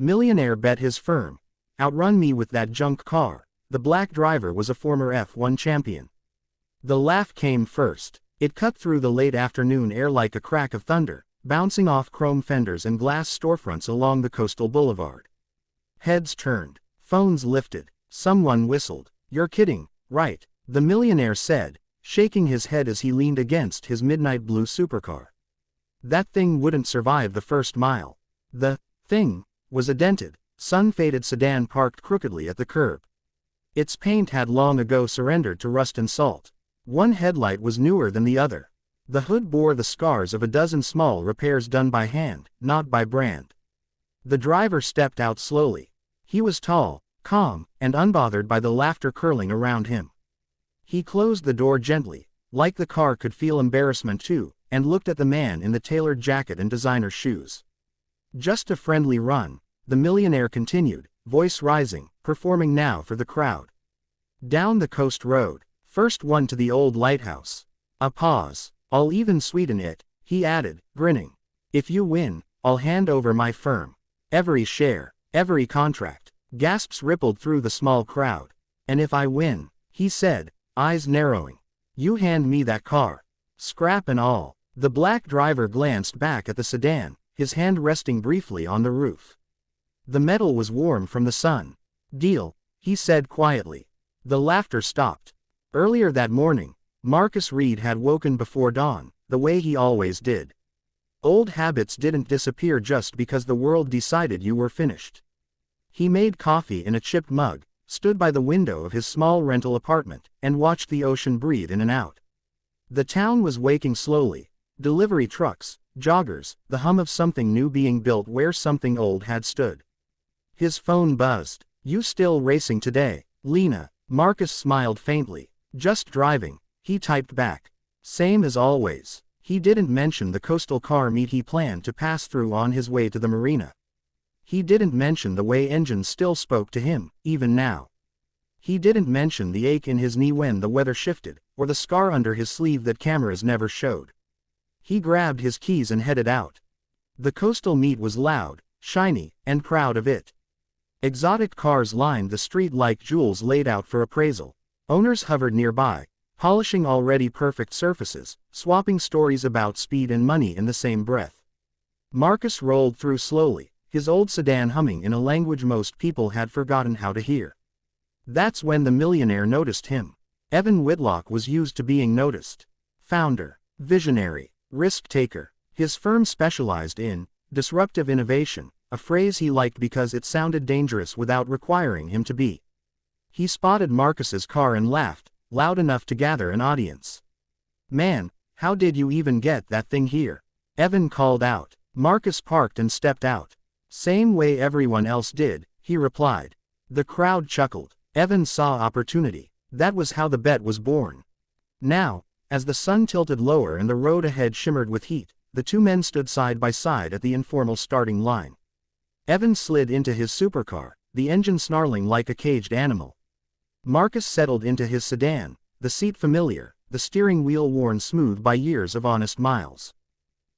Millionaire bet his firm. Outrun me with that junk car. The black driver was a former F1 champion. The laugh came first. It cut through the late afternoon air like a crack of thunder, bouncing off chrome fenders and glass storefronts along the coastal boulevard. Heads turned. Phones lifted. Someone whistled. "You're kidding, right?" the millionaire said, shaking his head as he leaned against his midnight blue supercar. That thing wouldn't survive the first mile. The thing was a dented, sun-faded sedan parked crookedly at the curb. Its paint had long ago surrendered to rust and salt. One headlight was newer than the other. The hood bore the scars of a dozen small repairs done by hand, not by brand. The driver stepped out slowly. He was tall, calm, and unbothered by the laughter curling around him. He closed the door gently, like the car could feel embarrassment too, and looked at the man in the tailored jacket and designer shoes. "Just a friendly run," the millionaire continued, voice rising, performing now for the crowd. "Down the coast road. First one to the old lighthouse." A pause. "I'll even sweeten it," he added, grinning. "If you win, I'll hand over my firm. Every share, every contract." Gasps rippled through the small crowd. "And if I win," he said, eyes narrowing, "you hand me that car. Scrap and all." The black driver glanced back at the sedan, his hand resting briefly on the roof. The metal was warm from the sun. "Deal," he said quietly. The laughter stopped. Earlier that morning, Marcus Reed had woken before dawn, the way he always did. Old habits didn't disappear just because the world decided you were finished. He made coffee in a chipped mug, stood by the window of his small rental apartment, and watched the ocean breathe in and out. The town was waking slowly. Delivery trucks, joggers, the hum of something new being built where something old had stood. His phone buzzed. "You still racing today, Lena?" Marcus smiled faintly. "Just driving," he typed back. "Same as always." He didn't mention the coastal car meet he planned to pass through on his way to the marina. He didn't mention the way engines still spoke to him, even now. He didn't mention the ache in his knee when the weather shifted, or the scar under his sleeve that cameras never showed. He grabbed his keys and headed out. The coastal meet was loud, shiny, and proud of it. Exotic cars lined the street like jewels laid out for appraisal. Owners hovered nearby, polishing already perfect surfaces, swapping stories about speed and money in the same breath. Marcus rolled through slowly, his old sedan humming in a language most people had forgotten how to hear. That's when the millionaire noticed him. Evan Whitlock was used to being noticed. Founder, visionary, risk-taker. His firm specialized in disruptive innovation, a phrase he liked because it sounded dangerous without requiring him to be. He spotted Marcus's car and laughed, loud enough to gather an audience. "Man, how did you even get that thing here?" Evan called out. Marcus parked and stepped out. "Same way everyone else did," he replied. The crowd chuckled. Evan saw opportunity. That was how the bet was born. Now, as the sun tilted lower and the road ahead shimmered with heat, the two men stood side by side at the informal starting line. Evan slid into his supercar, the engine snarling like a caged animal. Marcus settled into his sedan, the seat familiar, the steering wheel worn smooth by years of honest miles.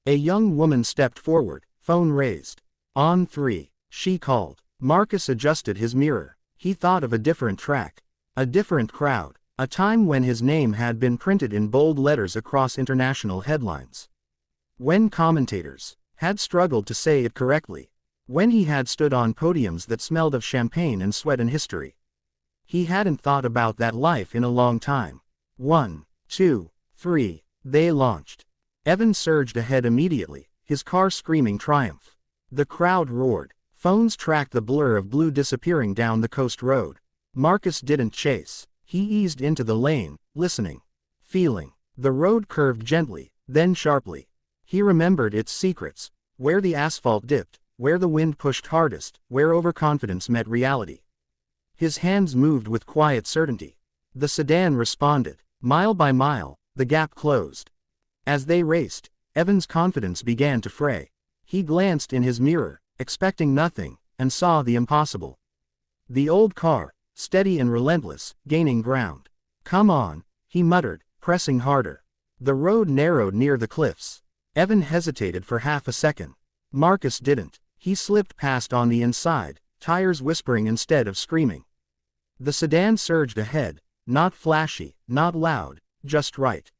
A young woman stepped forward, phone raised. "On 3, she called. Marcus adjusted his mirror. He thought of a different track. A different crowd. A time when his name had been printed in bold letters across international headlines. When commentators had struggled to say it correctly. When he had stood on podiums that smelled of champagne and sweat and history. He hadn't thought about that life in a long time. 1, 2, 3, they launched. Evan surged ahead immediately, his car screaming triumph. The crowd roared. Phones tracked the blur of blue disappearing down the coast road. Marcus didn't chase. He eased into the lane, listening. Feeling. The road curved gently, then sharply. He remembered its secrets. Where the asphalt dipped, where the wind pushed hardest, where overconfidence met reality. His hands moved with quiet certainty. The sedan responded. Mile by mile, the gap closed. As they raced, Evan's confidence began to fray. He glanced in his mirror, expecting nothing, and saw the impossible. The old car, steady and relentless, gaining ground. "Come on," he muttered, pressing harder. The road narrowed near the cliffs. Evan hesitated for half a second. Marcus didn't. He slipped past on the inside, tires whispering instead of screaming. The sedan surged ahead, not flashy, not loud, just right.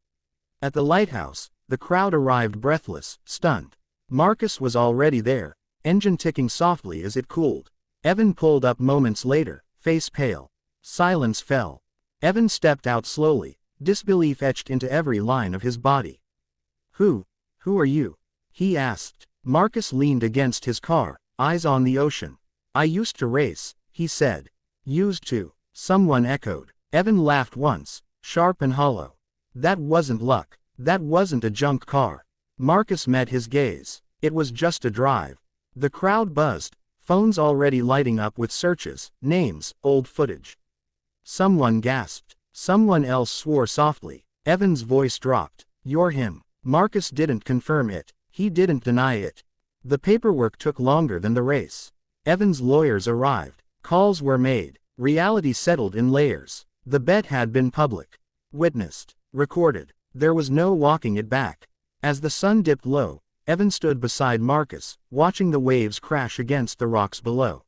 At the lighthouse, the crowd arrived breathless, stunned. Marcus was already there, engine ticking softly as it cooled. Evan pulled up moments later, face pale. Silence fell. Evan stepped out slowly, disbelief etched into every line of his body. Who are you? He asked. Marcus leaned against his car, eyes on the ocean. I used to race, he said. Used to, someone echoed. Evan laughed once, sharp and hollow. That wasn't luck. That wasn't a junk car. Marcus met his gaze. It was just a drive. The crowd buzzed, phones already lighting up with searches, names, old footage. Someone gasped. Someone else swore softly. Evan's voice dropped. You're him. Marcus didn't confirm it. He didn't deny it. The paperwork took longer than the race. Evan's lawyers arrived. Calls were made. Reality settled in layers. The bet had been public. Witnessed. Recorded. There was no walking it back. As the sun dipped low, Evan stood beside Marcus, watching the waves crash against the rocks below.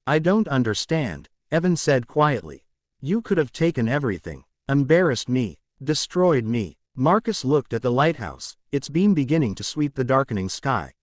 I don't understand, Evan said quietly. You could have taken everything. Embarrassed me. Destroyed me. Marcus looked at the lighthouse, its beam beginning to sweep the darkening sky.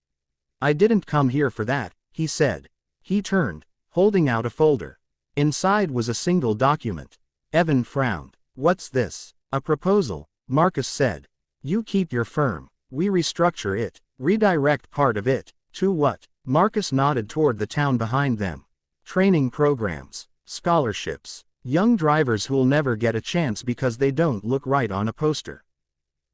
I didn't come here for that, he said. He turned, holding out a folder. Inside was a single document. Evan frowned. What's this? A proposal, Marcus said. You keep your firm. We restructure it. Redirect part of it. To what? Marcus nodded toward the town behind them. Training programs. Scholarships. Young drivers who'll never get a chance because they don't look right on a poster.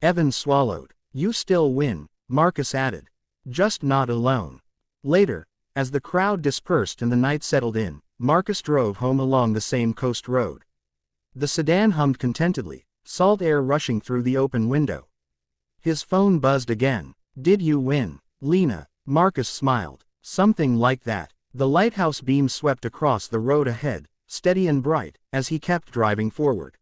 Evan swallowed. You still win, Marcus added. Just not alone. Later, as the crowd dispersed and the night settled in, Marcus drove home along the same coast road. The sedan hummed contentedly, salt air rushing through the open window. His phone buzzed again. Did you win, Lena? Marcus smiled. Something like that. The lighthouse beam swept across the road ahead, steady and bright, as he kept driving forward.